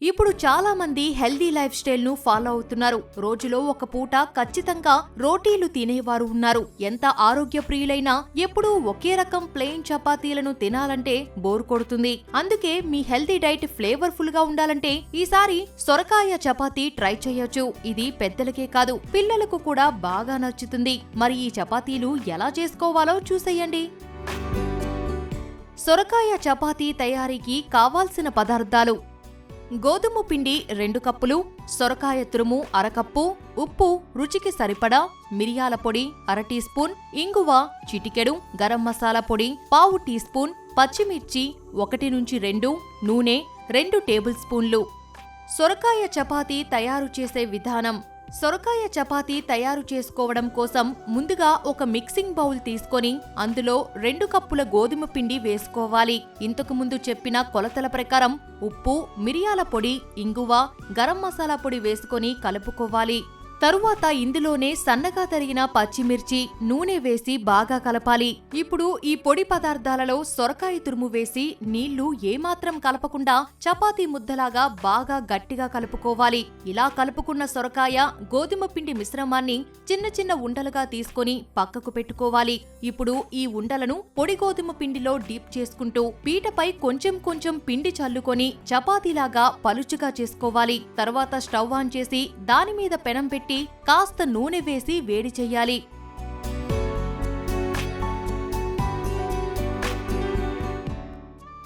ఇప్పుడు చాలా మంది హెల్దీ లైఫ్ స్టైల్ ను ఫాలో అవుతున్నారు. రోజులో ఒక పూట ఖచ్చితంగా రోటీలు తినేవారు ఉన్నారు. ఎంత ఆరోగ్య ప్రియులైనా ఎప్పుడూ ఒకే రకం ప్లెయిన్ చపాతీలను తినాలంటే బోర్ కొడుతుంది. అందుకే మీ హెల్దీ డైట్ ఫ్లేవర్ఫుల్ గా ఉండాలంటే ఈసారి సొరకాయ చపాతీ ట్రై చేయొచ్చు. ఇది పెద్దలకే కాదు పిల్లలకు కూడా బాగా నచ్చుతుంది. మరి ఈ చపాతీలు ఎలా చేసుకోవాలో చూసేయండి. సొరకాయ చపాతీ తయారీకి కావాల్సిన పదార్థాలు: గోధుమ పిండి 2 కప్పులు, సొరకాయ తురుము 1/2 కప్పు, ఉప్పు రుచికి సరిపడా, మిరియాల పొడి 1/2 టీ స్పూన్, ఇంగువ చిటికెడు, గరం మసాలా పొడి 1/2 టీ స్పూన్, పచ్చిమిర్చి 1 నుంచి 2, నూనె 2 టేబుల్ స్పూన్లు. సొరకాయ చపాతీ తయారు చేసే విధానం: సొరకాయ చపాతీ తయారు చేసుకోవడం కోసం ముందుగా ఒక మిక్సింగ్ బౌల్ తీసుకొని అందులో 2 కప్పుల గోధుమ పిండి వేసుకోవాలి. ఇంతకు ముందు చెప్పిన కొలతల ప్రకారం ఉప్పు, మిరియాల పొడి, ఇంగువ, గరం మసాలా పొడి వేసుకొని కలుపుకోవాలి. తరువాత ఇందులోనే సన్నగా తరిగిన పచ్చిమిర్చి, నూనె వేసి బాగా కలపాలి. ఇప్పుడు ఈ పొడి పదార్థాలలో సొరకాయ తురుము వేసి నీళ్లు ఏమాత్రం కలపకుండా చపాతీ ముద్దలాగా బాగా గట్టిగా కలుపుకోవాలి. ఇలా కలుపుకున్న సొరకాయ, గోధుమ పిండి మిశ్రమాన్ని చిన్న చిన్న ఉండలుగా తీసుకొని పక్కకు పెట్టుకోవాలి. ఇప్పుడు ఈ ఉండలను పొడి గోధుమ పిండిలో డీప్ చేసుకుంటూ పీటపై కొంచెం కొంచెం పిండి చల్లుకొని చపాతీలాగా పలుచుగా చేసుకోవాలి. తర్వాత స్టవ్ ఆన్ చేసి దాని మీద పెనం పెట్టి కాస్త నూనె వేసి వేడి చెయ్యాలి.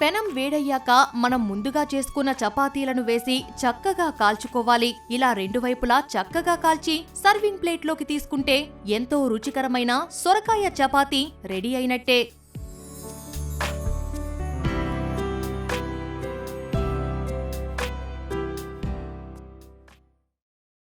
పెనం వేడయ్యాక మనం ముందుగా చేసుకున్న చపాతీలను వేసి చక్కగా కాల్చుకోవాలి. ఇలా 2 వైపులా చక్కగా కాల్చి సర్వింగ్ ప్లేట్లోకి తీసుకుంటే ఎంతో రుచికరమైన సొరకాయ చపాతీ రెడీ అయినట్టే.